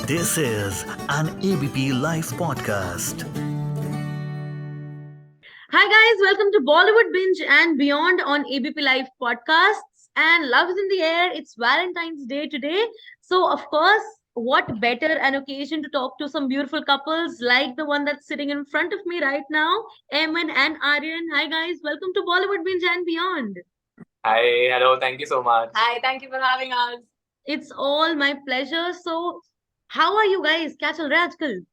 This is an ABP Live Podcast. Hi guys, welcome to Bollywood Binge and Beyond on ABP Live Podcasts. And love is in the air. It's Valentine's Day today. So, of course, what better an occasion to talk to some beautiful couples like the one that's sitting in front of me right now, Aiman and Aryan. Hi guys, welcome to Bollywood Binge and Beyond. Hi, hello, thank you so much. Hi, thank you for having us. It's all my pleasure. So, how are you guys? Kya chal raha hai aajkal?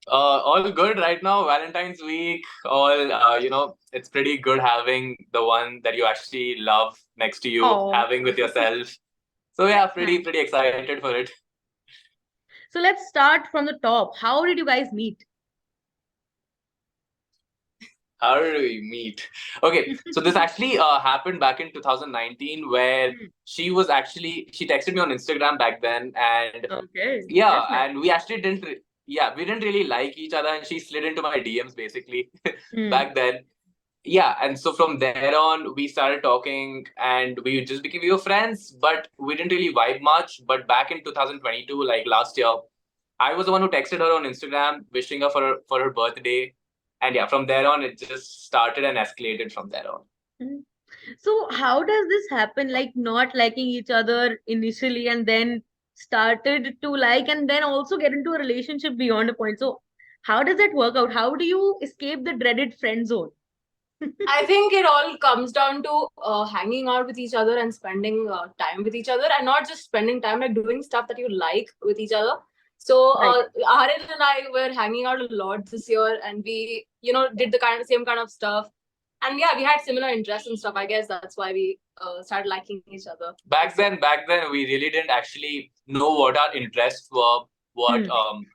All good right now. Valentine's week. It's pretty good having the one that you actually love next to you, Oh. having with yourself. So yeah, pretty excited for it. So, let's start from the top. How did you guys meet? How did we meet? Okay, so this actually happened back in 2019, where she texted me on Instagram back then, and Okay. yeah, that's nice. and we actually we didn't really like each other, and she slid into my DMs basically Hmm. back then. Yeah, and so from there on, we started talking, and we were friends, but we didn't really vibe much. But back in 2022, like last year, I was the one who texted her on Instagram, wishing her for her birthday, and yeah, from there on, it just started and escalated from there on. So how does this happen? Like not liking each other initially and then started to like and then also get into a relationship beyond a point. So how does that work out? How do you escape the dreaded friend zone? I think it all comes down to hanging out with each other and spending time with each other, and not just spending time, like doing stuff that you like with each other. So Right. Aryan and I were hanging out a lot this year, and we, did the same kind of stuff. And yeah, we had similar interests and stuff. I guess that's why we started liking each other. Back then, we really didn't actually know what our interests were,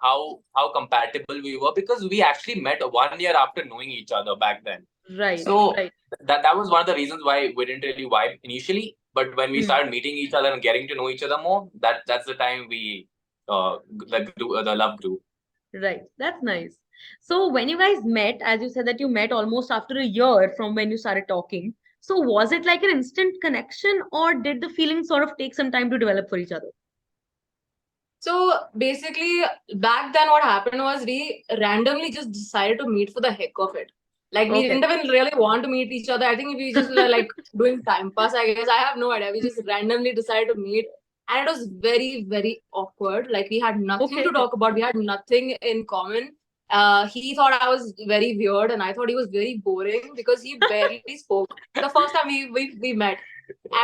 how compatible we were, because we actually met 1 year after knowing each other back then. Right. So Right. that was one of the reasons why we didn't really vibe initially. But when we started meeting each other and getting to know each other more, that's the time the love grew. Right. That's nice. So when you guys met, as you said that you met almost after a year from when you started talking. So was it like an instant connection or did the feeling sort of take some time to develop for each other? So basically, back then what happened was we randomly just decided to meet for the heck of it. Like we Okay. didn't even really want to meet each other. I think we just were like doing time pass, I guess. I have no idea. We just randomly decided to meet. And it was very, very awkward. Like we had nothing to talk about. We had nothing in common. He thought I was very weird and I thought he was very boring because he barely spoke. The first time we met.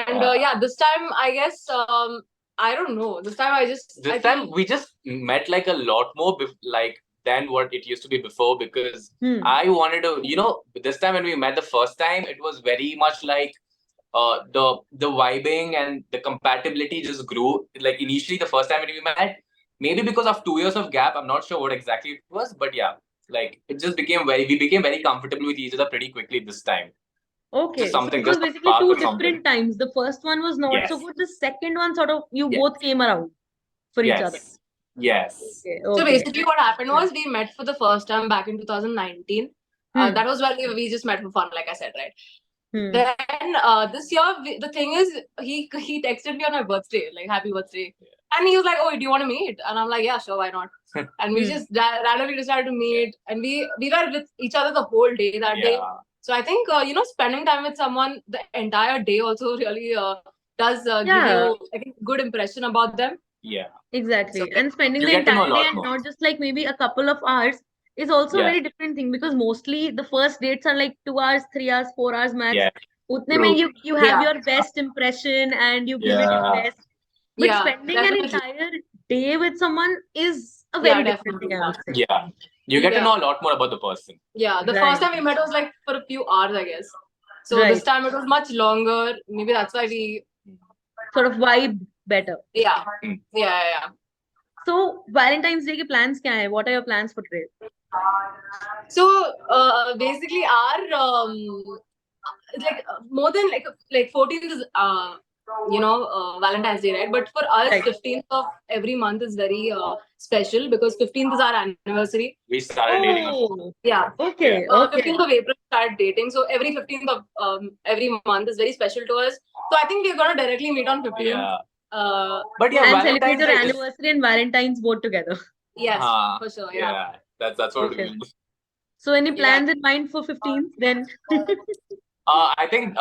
And yeah, this time I guess I don't know. This time We just met like a lot more than what it used to be before, because I wanted to, this time when we met the first time, it was very much like the vibing and the compatibility just grew. Like initially the first time when we met, maybe because of 2 years of gap, I'm not sure what exactly it was, but yeah, like it just we became very comfortable with each other pretty quickly this time. Okay, Just so something, it was just a basically spark two or something. different times. The first one was not so Yes. good. The second one sort of you Yes. both came around for each other. Yes. Okay, So okay. basically what happened was we met for the first time back in 2019. That was when we just met for fun, like I said, right? Then this year, the thing is, he texted me on my birthday, like happy birthday. And he was like, oh, do you want to meet? And I'm like, yeah, sure, why not? And we just randomly decided to meet. And we were with each other the whole day that day. So I think, spending time with someone the entire day also really does give you, I think, good impression about them. Yeah. Exactly. So, and spending you the get to know a entire day lot and more. not just like maybe a couple of hours is also a Yeah. very different thing because mostly the first dates are like 2 hours, 3 hours, 4 hours max. Yeah. Utne mein True. you have Yeah. your best impression and you give it your Yeah. best. But Yeah, spending an definitely. entire day with someone is a very different thing, I would say. Yeah. You get to know a lot more about the person. Yeah, the Right. first time we met was like for a few hours, I guess. So Right. this time it was much longer. Maybe that's why we Sort of vibe better. yeah. Yeah. So Valentine's Day ke plans kya hai? What are your plans for today? So basically our like more than like 14th is Valentine's Day, right? But for us, Right. 15th of every month is very special because 15th is our anniversary. We started dating on Oh, Yeah. okay, Yeah. okay. 15th of April we started dating. So every 15th of every month is very special to us. So I think we're gonna directly meet on 15th. Yeah. But yeah, and celebrate Valentine's your Day is anniversary and Valentine's both together. Yes, uh, for sure. Yeah. yeah, that's what Okay. we do. So any Yeah. plans in mind for 15th then? I think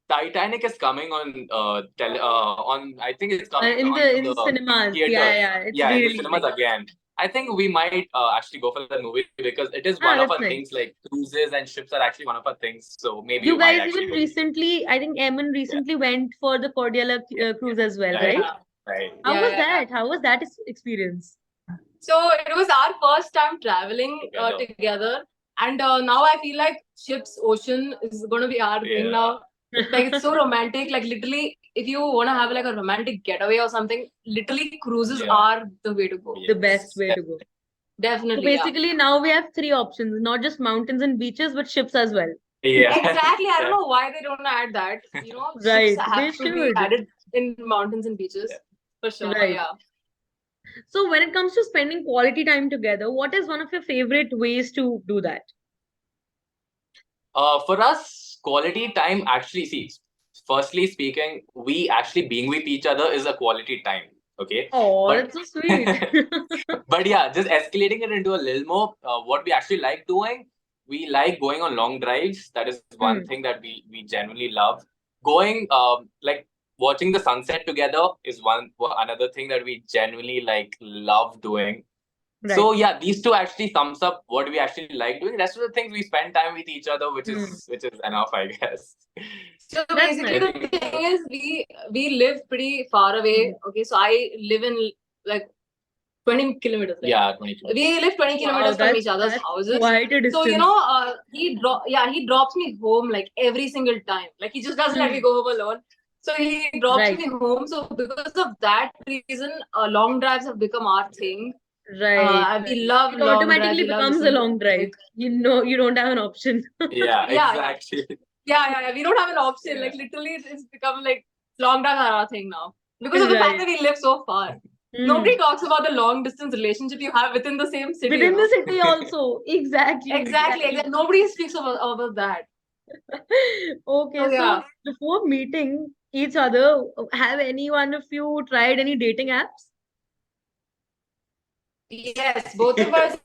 Titanic is coming on on I think it's coming In on the the cinemas. theaters. Yeah, it's Yeah, in the cinemas re-releasing. again. I think we might actually go for that movie because it is Ah, one of that's our nice. things. Like cruises and ships are actually one of our things. So maybe we You might guys actually even go. recently, I think Aiman Yeah, recently went for the Cordiala cruise as well, right, right? Yeah. right. How Yeah, was yeah, yeah. that? How was that experience? So it was our first time traveling Together. together, and now I feel like ships ocean is going to be our thing Yeah. now. Like it's so romantic. Like literally, if you want to have like a romantic getaway or something, literally cruises Yeah. are the way to go. The best Yes. way to go. So Definitely, yeah. basically now we have three options, not just mountains and beaches, but ships as well. Yeah. Exactly. I don't know why they don't add that. You know, Right. ships They have to be should. added in mountains and beaches. Yeah. For sure, Right. yeah. So when it comes to spending quality time together, what is one of your favorite ways to do that? For us, quality time actually, see, firstly speaking, we actually being with each other is a quality time. Okay. Oh, But that's so sweet. but yeah, just escalating it into a little more, what we actually like doing, we like going on long drives. That is one thing that we genuinely love. Going like watching the sunset together is another thing that we genuinely like love doing. Right. So yeah, these two actually sums up what we actually like doing. Rest of the things we spend time with each other, which is enough, I guess. So That's basically, nice. the thing is, we live pretty far away. Okay, so I live in like 20 kilometers. Right? Yeah, 20 kilometers. We live 20 kilometers from each other's that's houses. quite a distance. So you know, he drops me home like every single time. Like he just doesn't let me go home alone. So he drops Right. me home. So because of that reason, long drives have become our thing. Right. We love It long automatically drives. becomes a long drive. You know, you don't have an option. Yeah, Yeah, exactly. Yeah. We don't have an option. Yeah. Like literally, it's become like long drives are our thing now because of the fact that we live so far. Nobody talks about the long distance relationship you have within the same city. Within you know? the city also. Exactly. Exactly. Nobody speaks about that. Okay, So, so yeah. before meeting each other, have any one of you tried any dating apps? Yes, both of us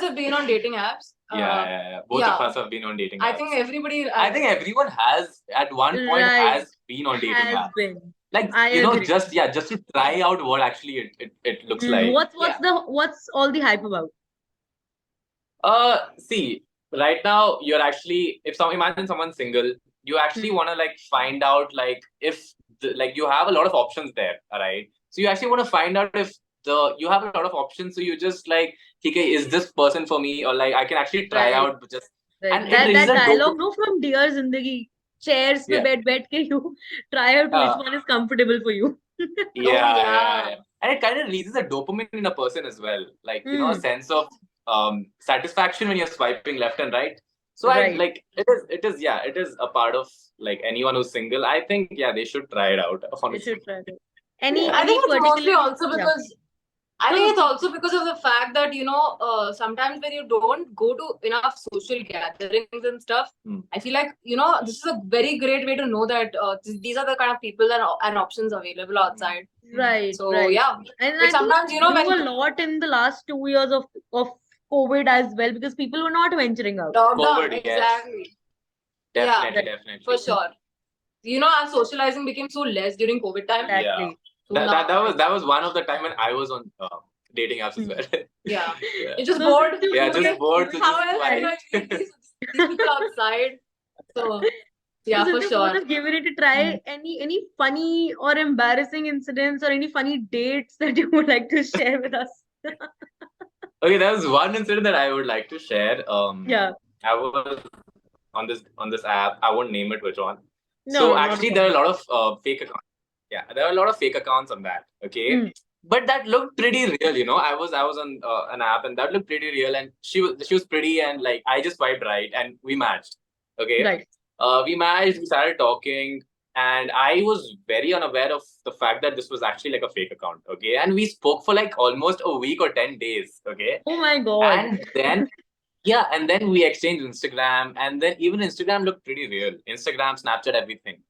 have been on dating apps. Yeah. Both of us have been on dating apps. I think everybody. I think everyone has at one point Right. has been on dating Has apps. been. Like I you know, agree. just to try out what actually it looks like. What's all the hype about? See, right now you're actually imagine someone's single, you actually want to like find out like if like you have a lot of options there, all right? So you actually want to find out if you have a lot of options, so you just like, okay, is this person for me, or like I can actually try Right. out just Right. and That it releases a dialogue, no, from Dear Zindagi, chairs पे बैठ के you try out which one is comfortable for you. Yeah. And it kind of releases a dopamine in a person as well, like you know, a sense of satisfaction when you're swiping left and right. So I Right. like it is a part of like anyone who's single. I think they should try it out. They Honestly. should try it. I think it's mostly also because I No, think no, it's also because of the fact that sometimes when you don't go to enough social gatherings and stuff, I feel like this is a very great way to know that these are the kind of people and options available outside. Right. So right. yeah, And like I sometimes think when grew a lot in the last 2 years of COVID as well, because people were not venturing out. lockdown, COVID, yes. exactly. Definitely. For sure. Our socializing became so less during COVID time. Exactly. Yeah. That was one of the time when I was on dating apps as well. Yeah. Yeah. You're just So bored. since you Yeah, both just bored. So How just else swipe. you meet these people outside? So yeah, so for since you both sure. have given it a try, any funny or embarrassing incidents or any funny dates that you would like to share with us? Okay, there was one incident that I would like to share. Yeah. I was on this app. I won't name it which one. No, So not a actually, there are a lot of fake accounts. Yeah, there are a lot of fake accounts on that. Okay, but that looked pretty real. You know, I was on an app and that looked pretty real, and she was pretty, and like I just swiped right and we matched. Okay, Right. we matched. We started talking, and I was very unaware of the fact that this was actually like a fake account. Okay, and we spoke for like almost a week or 10 days. Okay, Oh my God. and then and then we exchanged Instagram, and then even Instagram looked pretty real. Instagram, Snapchat, everything.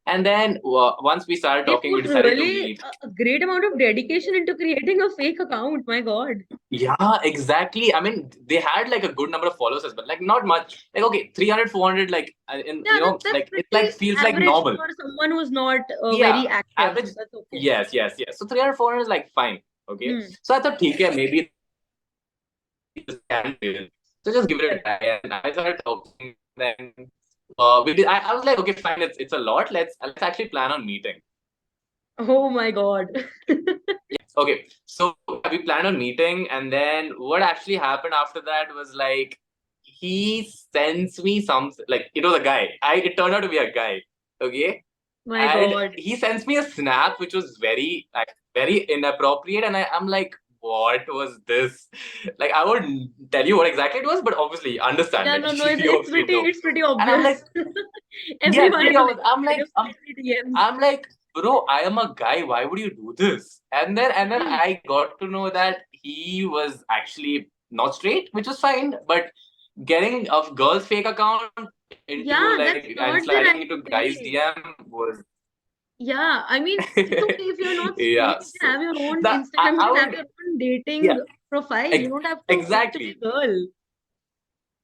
And then once we started They talking, we put decided to really meet. a great amount of dedication into creating a fake account. My God. Yeah, exactly. I mean, they had like a good number of followers, but like not much. Like, okay, 300, 400, like, Yeah, that's like, it like pretty feels like average normal. for someone who's not Yeah, very active. average. That's okay. Yes, yes, yes. So 300, 400 is like fine. Okay. Hmm. So I thought, okay, maybe this can fail. So just give it a Right. try. And I started talking. Then we did. I was like, okay, fine. It's a lot. Let's actually plan on meeting. Oh my God. Okay, so we planned on meeting, and then what actually happened after that was like he sends me some, like, it was a guy. It turned out to be a guy. Okay, My and God. he sends me a snap which was very, like, very inappropriate, and I'm like, what was this? Like, I won't tell you what exactly it was, but obviously you understand. Yeah, Like, no, no, you obviously know. it's pretty And I'm obvious. like, yes, Everyone pretty in the obvious. I'm like, DMs. I'm like, bro, I am a guy. Why would you do this? And then I got to know that he was actually not straight, which was fine. But getting a girl's fake account into, Yeah, like, that's and not the sliding right into guys' way. DM was Yeah, I mean, it's okay if you're not straight. yeah. You can So have your own that Instagram, you I can have would your own dating yeah profile. You don't have to fake to be exactly. a girl.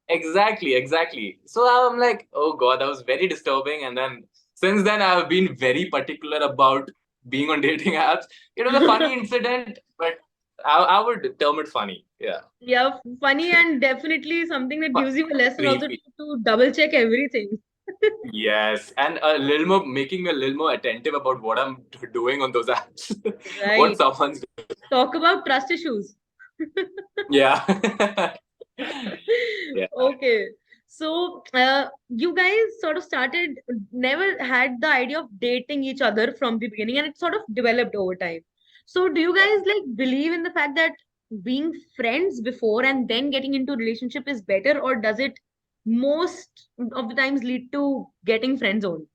Exactly. So I'm like, oh God, that was very disturbing. And then since then, I've been very particular about being on dating apps. It was a funny incident, but I would term it funny. Yeah. Yeah, funny and definitely something that gives you a lesson also Creepy. to double check everything. Yes. And a little more, making me a little more attentive about what I'm doing on those apps, what Right. someone's doing. Talk about trust issues. Yeah. Yeah. Okay. So, you guys sort of started, never had the idea of dating each other from the beginning, and it sort of developed over time. So, do you guys like believe in the fact that being friends before and then getting into relationship is better, or does it most of the times lead to getting friend zone?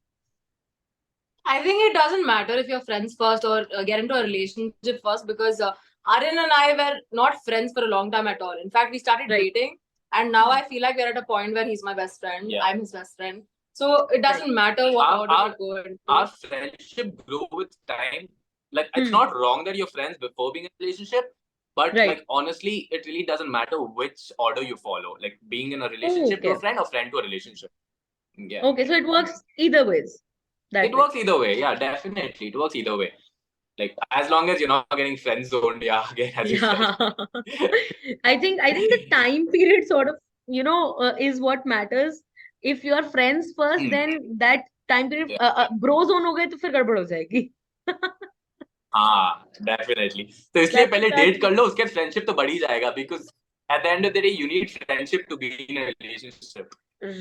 I think it doesn't matter if you're friends first or get into a relationship first, because Aryan and I were not friends for a long time at all. In fact, we started Right. dating, and now I feel like we're at a point where he's my best friend, Yeah. I'm his best friend. So it doesn't matter what order we go into. Our friendship grew with time. Like, it's Hmm. not wrong that you're friends before being in a relationship, but Right. like, honestly, it really doesn't matter which order you follow. Like, being in a relationship to a Okay. friend or friend to a relationship. Yeah. Okay. So it works either ways. That It way. works either way. Yeah, definitely. It works either way. Like, as long as you're not getting friend zoned, yeah, again, as you said. Yeah. I think the time period sort of, is what matters. If you are friends first, Hmm. then that time period Yeah. bro zone हो गए तो फिर गड़बड़ हो जाएगी. हाँ, definitely. तो इसलिए That's पहले exactly डेट कर लो, उसके फ्रेंडशिप तो बढ़ ही जाएगा, because at the end of the day, you need friendship to be in a relationship.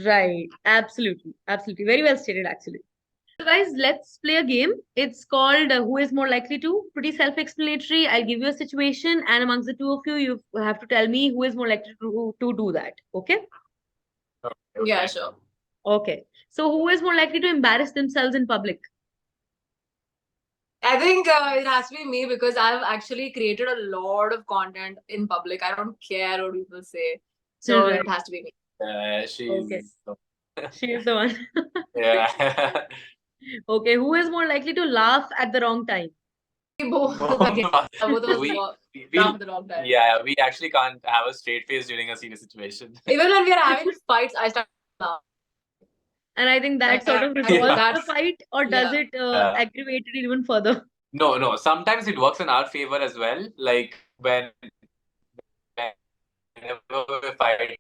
right. Absolutely. Absolutely. Very well stated, actually. So, guys, let's play a game. It's called Who is More Likely to? Pretty self-explanatory. I'll give you a situation, and amongst the two of you, you have to tell me who is more likely to do that. Okay? Yeah, Okay. sure. Okay. So, who is more likely to embarrass themselves in public? I think it has to be me, because I've actually created a lot of content in public. I don't care what people say. So Right. it has to be me. Okay. She's She is the one. yeah. Okay. Who is more likely to laugh at the wrong time? Both Both again. of us. Both of us We, laugh at the wrong time. yeah, we actually can't have a straight face during a serious situation. Even when we are having fights, I start laughing. And I think that sort of Yeah. resolves the That's- fight, or does yeah. it aggravate it even further? No. Sometimes it works in our favor as well. Like, whenever we're fighting,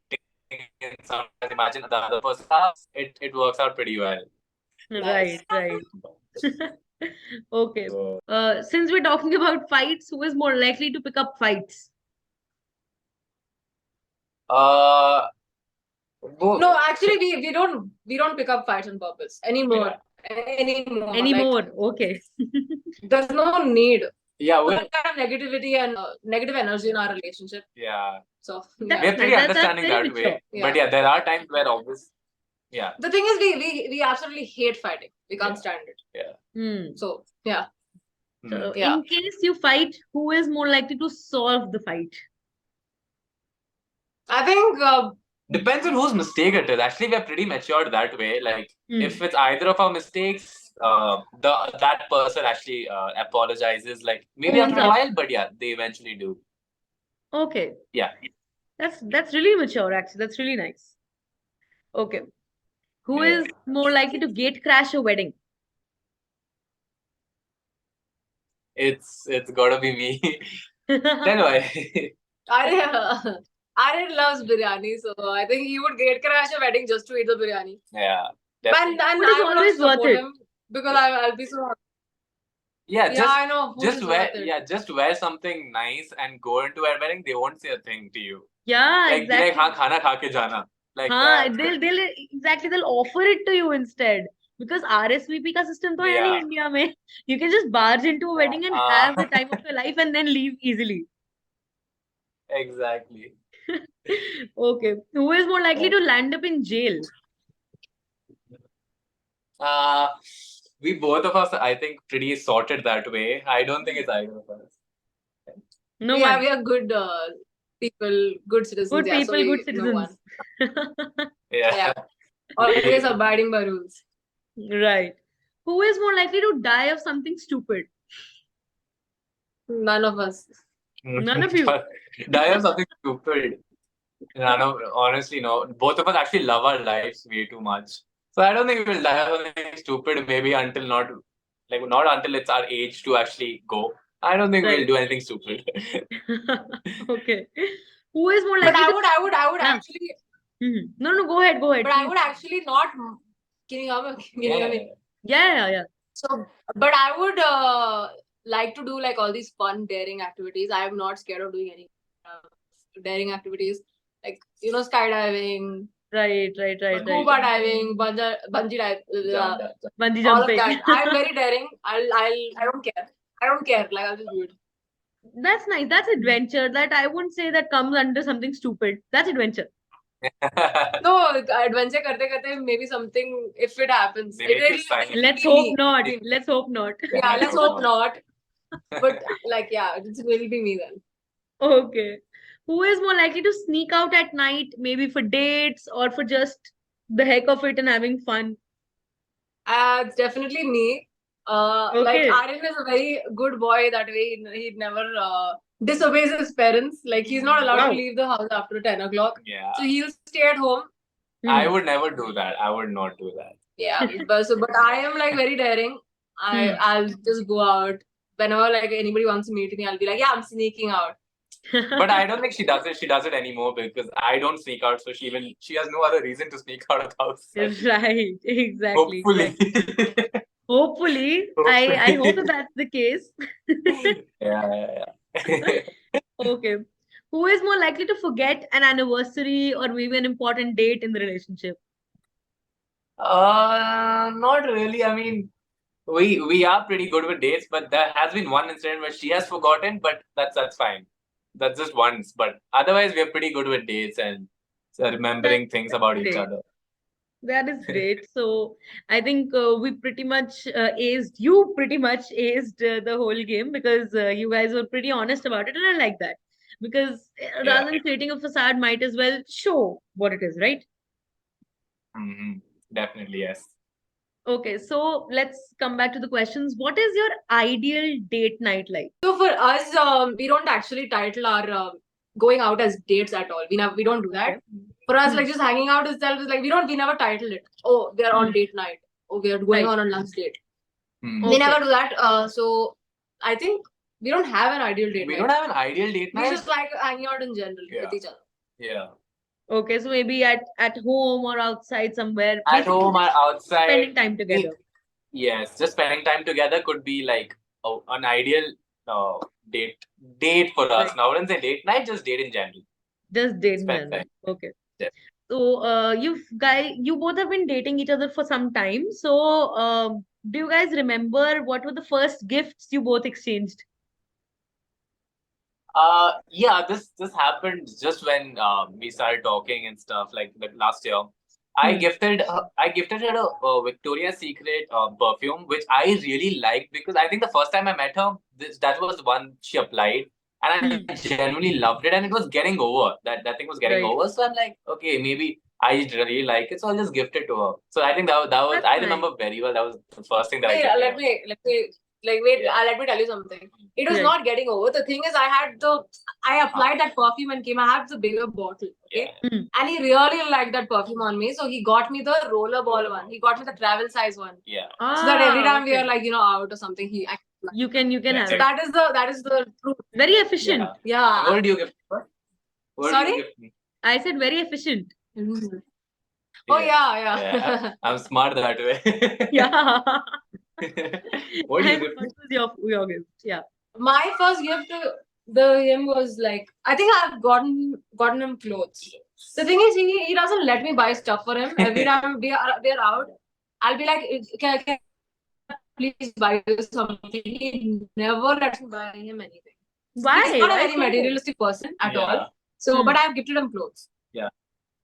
and sometimes imagine the other person laughs, it works out pretty well. Right, right. Okay. So, Since we're talking about fights, who is more likely to pick up fights? uh, No, actually, we don't pick up fights on purpose anymore. Anymore. Anymore. Okay. There's no need. yeah, We we're have negativity and negative energy in our relationship. yeah, So That's we're nice. pretty That's understanding very that mature. way. Yeah. But yeah, there are times where obvious. Yeah. the thing is, we absolutely hate fighting. We can't Yeah. stand it. Hmm. So yeah. So, Yeah. in case you fight, who is more likely to solve the fight? I think Depends on whose mistake it is. Actually, we're pretty matured that way. Like, Hmm. if it's either of our mistakes, that person actually apologizes, like maybe Owns after a up. while, but yeah, they eventually do. Okay. Yeah. That's really mature, actually. That's really nice. Okay. Who Yeah. is more likely to gate crash a wedding? It's gotta be me. Then why? Aryan, Aryan loves biryani, so I think he would gate crash a wedding just to eat the biryani. Yeah, And definitely. Food is I would always also worth support it. him because I'll be so happy. Yeah, Yeah, I know food just is wear worth it. yeah, just wear something nice and go into a wedding. They won't say a thing to you. Yeah, Like be like, exactly. हाँ खाना खा के जाना. Like हाँ, that. they'll offer it to you instead. Because RSVP का system तो है नहीं Yeah. इंडिया में. You can just barge into a wedding and have the time of your life and then leave easily. Exactly. Okay. Who is more likely to land up in jail? Uh, we both of us, I think, pretty sorted that way. I don't think it's either of us. No we one. are good people, good citizens. Good Yeah, people, so good no one. citizens. Yeah. Always abiding by rules. Right. Who is more likely to die of something stupid? None of us. None of you. Die of something stupid. Honestly, no. Both of us actually love our lives way too much. So I don't think we'll die of something stupid, maybe not until it's our age to actually go. I don't think we'll Right. do anything stupid. Okay. Who is more But likely to... I would Yeah. actually. No, go ahead, But I please. would actually not. Can you hear me? Yeah. So, but I would like to do like all these fun, daring activities. I am not scared of doing any daring activities, like skydiving, Right. scuba diving, bungee diving, Bungee all of jumping. that. I'm very daring. I don't care. I don't care. Like I'll just do it. That's nice. That's adventure. That I wouldn't say that comes under something stupid. That's adventure. No, adventure karte karte maybe something if it happens. Maybe It'll it's fine. Let's be hope me. not. It'll be me. Let's hope not. Yeah, let's hope not. But like yeah, it will be me then. Okay. Who is more likely to sneak out at night, maybe for dates or for just the heck of it and having fun? It's definitely me. Like Okay. Aryan is a very good boy that way. He never disobeys his parents. Like he's not allowed Wow. to leave the house after 10 o'clock. Yeah. So he'll stay at home. I would never do that. I would not do that. Yeah, but I am like very daring. I'll just go out whenever like anybody wants to meet me. I'll be like, yeah, I'm sneaking out. But I don't think she does it. She does it anymore because I don't sneak out, so she has no other reason to sneak out of the house. Right. Exactly. Hopefully. Exactly. Hopefully. I hope that's the case. Yeah. Okay. Who is more likely to forget an anniversary or maybe an important date in the relationship? Not really. I mean, we are pretty good with dates, but there has been one incident where she has forgotten, but that's fine. That's just once, but otherwise we're pretty good with dates and remembering things about each other. That is great. So I think we pretty much you pretty much aced the whole game because you guys were pretty honest about it, and I like that because rather than creating a facade, might as well show what it is, right? Definitely, yes. Okay, so let's come back to the questions. What is your ideal date night like? So for us, we don't actually title our going out as dates at all. We don't do that. Okay. For us, like just hanging out itself is like we never title it. Oh, we are on date night. Oh, we are going on a lunch date. We never do that. So I think we don't have an ideal date night. We don't have an ideal date night. We just like hanging out in general with each other. Yeah. Okay, so maybe at home or outside somewhere. At home or outside. Spending time together. Yes, just spending time together could be like an ideal date for us. Now, I wouldn't say date night, just date in general. Just date in general. Okay. Yeah. So you both have been dating each other for some time. So do you guys remember what were the first gifts you both exchanged? Yeah, this happened just when we started talking and stuff like last year. I gifted her a Victoria's Secret perfume, which I really liked because I think the first time I met her, that was the one she applied, and I genuinely loved it, and it was getting over. That thing was getting over. So I'm like, okay, maybe I just really like it, so I'll just gift it to her. So I think that was I remember very well. That was the first thing that I did. Let me let me tell you something. It was not getting over. The thing is, I applied that perfume and came. I had the bigger bottle, okay, and he really liked that perfume on me, so he got me the rollerball one. He got me the travel size one. Yeah. So that every time we are like out or something, you can have. So that is the truth. Very efficient. Yeah. What did you gift me? Sorry? Did you gift me? I said very efficient. Oh yeah. I'm smart that way. Yeah. What did you gift me? What was your gift? Yeah. My first gift to him was like, I think I've gotten him clothes. The thing is, he doesn't let me buy stuff for him. Every time we are out, I'll be like, can I please buy you something? He never lets me buy him anything. Why? He's not a very materialistic person at all. So, but I've gifted him clothes. Yeah.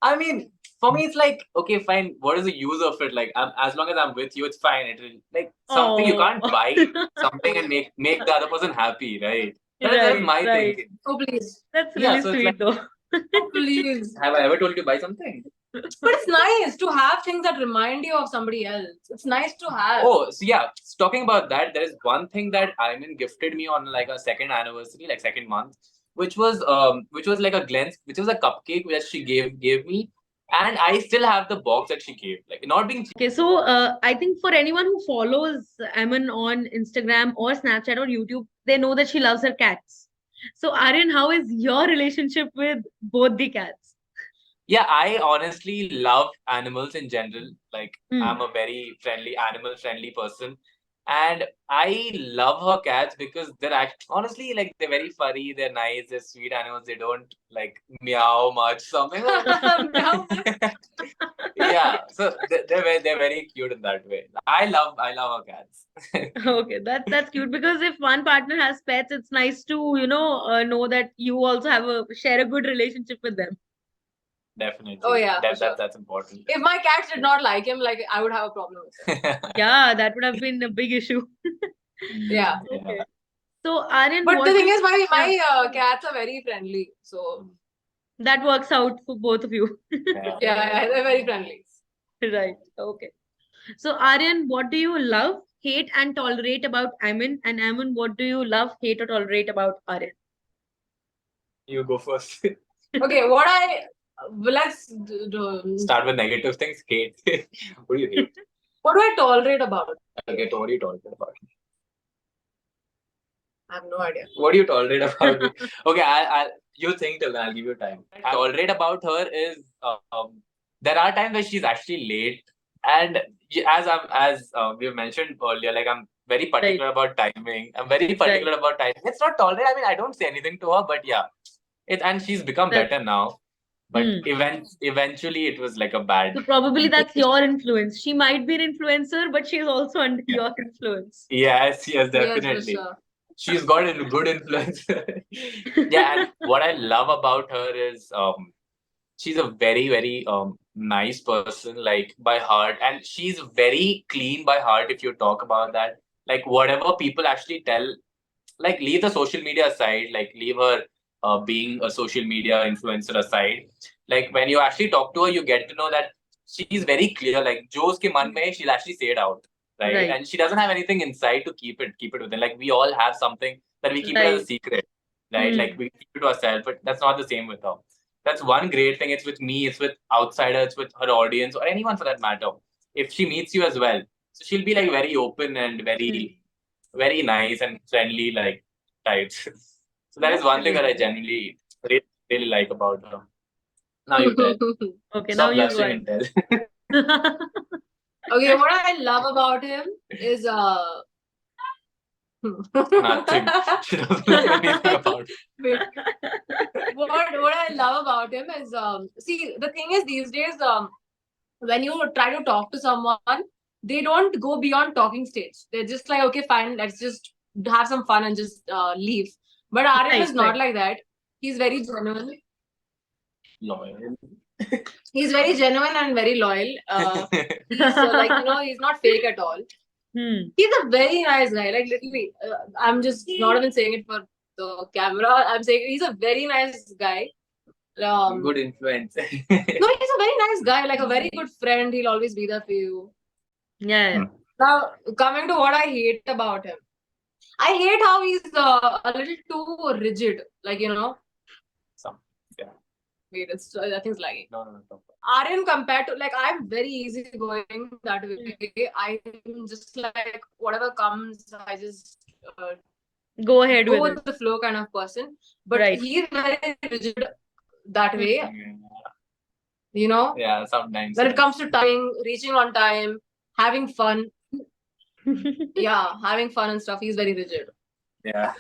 I mean, for me, it's like, okay, fine. What is the use of it? Like, as long as I'm with you, it's fine. It will, like, something you can't buy something and make the other person happy, right? That's my thinking. Oh, please. That's really sweet, though. Oh, please. Have I ever told you to buy something? But it's nice to have things that remind you of somebody else. It's nice to have. Oh, so yeah. Talking about that, there is one thing that Aiman gifted me on like a second anniversary, like second month, which was like a Glenn's, which was a cupcake that she gave me, and I still have the box that she gave. Like, not being okay. So I think for anyone who follows Aiman on Instagram or Snapchat or YouTube, they know that she loves her cats. So Aryan, how is your relationship with both the cats? Yeah, I honestly love animals in general. Like, I'm a very animal friendly person. And I love her cats because they're honestly, like, they're very furry, they're nice, they're sweet animals. They don't like meow much, something like that. Yeah, so they're very cute in that way. I love her cats. Okay, that's cute, because if one partner has pets, it's nice to know that you also share a good relationship with them. Definitely. Oh yeah, that's important. If my cats did not like him, like, I would have a problem with it. Yeah, that would have been a big issue. Yeah. Okay. So Aryan, but the thing is, my cats are very friendly, so that works out for both of you. Yeah, they're very friendly. Right. Okay. So Aryan, what do you love, hate, and tolerate about Aiman? And Aiman, what do you love, hate, or tolerate about Aryan? You go first. Okay, let's start with negative things. Hate. What do you hate? What do I tolerate about? Okay, what do you tolerate about me? I have no idea. What do you tolerate about me? Okay, you think till then. I'll give you time. I tolerate about her is there are times where she's actually late, and as we mentioned earlier, like, I'm very particular about timing. I'm very particular about timing. It's not tolerate. I mean, I don't say anything to her, but yeah, and she's become better now. But eventually, it was like a bad. So probably that's your influence. She might be an influencer, but she's also under your influence. Yes, definitely. Yes, for sure. She's got a good influence. Yeah, and what I love about her is she's a very, very nice person, like, by heart, and she's very clean by heart. If you talk about that, like, whatever people actually tell, like, leave the social media aside, like, leave her being a social media influencer aside. Like, when you actually talk to her, you get to know that she's very clear. Like, jo uske man mein, she'll actually say it out, right? And she doesn't have anything inside to keep it within. Like, we all have something that we keep it as a secret, right? Like, we keep it to ourselves, but that's not the same with her. That's one great thing. It's with me, it's with outsiders, it's with her audience, or anyone for that matter. If she meets you as well, so she'll be like very open and very, very nice and friendly, like, types. So that is one thing that I genuinely really, really like about her. Now you tell. Okay, Stop now you blushing and tell. Okay, what I love about him is Nothing. She doesn't like anything about it. What I love about him is see, the thing is, these days when you try to talk to someone, they don't go beyond talking stage. They're just like, okay, fine, let's just have some fun and just leave. But Aryan is not like that. He's very genuine. Loyal. He's very genuine and very loyal. He's he's not fake at all. He's a very nice guy. Like, literally, I'm just not even saying it for So camera, I'm saying he's a very nice guy. Good influence. No, he's a very nice guy, like a very good friend. He'll always be there for you. Yeah. Now, coming to what I hate about him, I hate how he's a little too rigid. Like, wait, I think it's lagging. No. Aryan compared to, like, I'm very easygoing that way. I'm just like, whatever comes, I just Go ahead go with with it. the flow kind of person. But Right. he's very rigid that way. Yeah, sometimes. When it comes to timing, reaching on time, having fun. Yeah, having fun and stuff. He's very rigid. Yeah.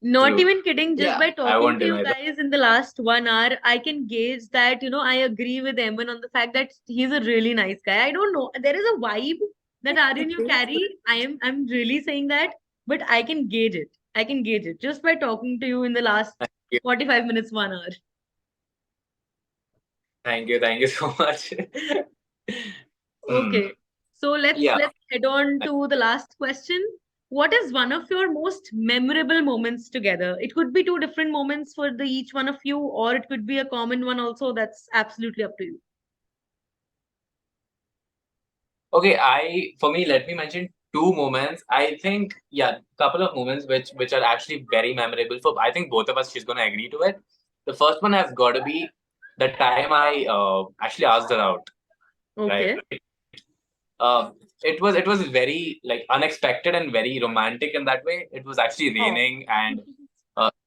Not True. even kidding, just Yeah. by I talking won't to you deny that. guys in the last 1 hour, I can gauge that, I agree with Aiman on the fact that he's a really nice guy. I don't know. There is a vibe that Aryan you carry. I'm really saying that, but I can gauge it. I can gauge it just by talking to you in the last Thank you. 45 minutes, 1 hour. Thank you so much. Okay. So let's Yeah. head on to the last question. What is one of your most memorable moments together? It could be two different moments for the each one of you, or it could be a common one also. That's absolutely up to you. Okay, for me, let me mention two moments. I think, couple of moments which are actually very memorable for, I think, both of us. She's gonna agree to it. The first one has got to be the time I actually asked her out. Okay. Right. Uh, it was very like unexpected and very romantic in that way. It was actually raining and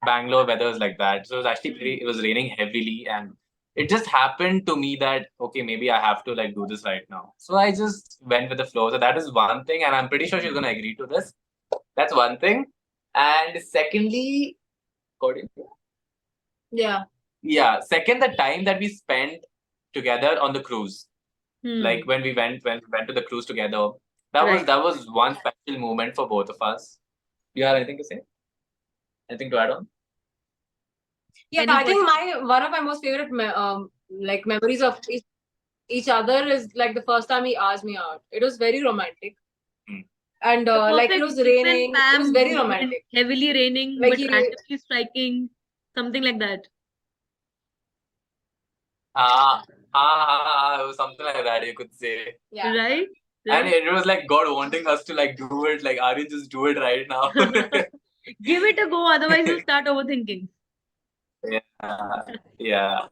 Bangalore weather is like that. So it was raining heavily and it just happened to me that okay, maybe I have to like do this right now. So I just went with the flow. So that is one thing, and I'm pretty sure she's gonna agree to this. That's one thing. And secondly, Yeah. Second, the time that we spent together on the cruise. Like when we went to the cruise together. Right. That was one special moment for both of us. You have anything to say? Anything to add on? Yeah, I think one of my most favorite like memories of each other is like the first time he asked me out. It was very romantic. And like it was raining. It was very romantic. Heavily raining, Like but randomly striking. Something like that. It was something like that, you could say. Yeah. Right? And it was like God wanting us to like do it, like Aryan, just do it right now. Give it a go, otherwise you'll start overthinking. Yeah.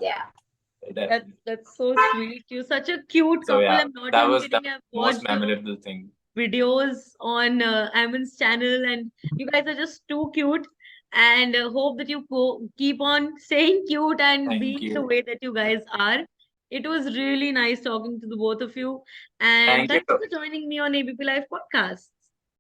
That's so sweet. You're such a cute So couple. yeah, I'm not that even was kidding. the I've most watched memorable thing. videos on Aiman's channel, and you guys are just too cute. And hope that you keep on staying cute and Thank being you. the way that you guys are. It was really nice talking to the both of you. And Thank you. thanks for joining me on ABP Live Podcast.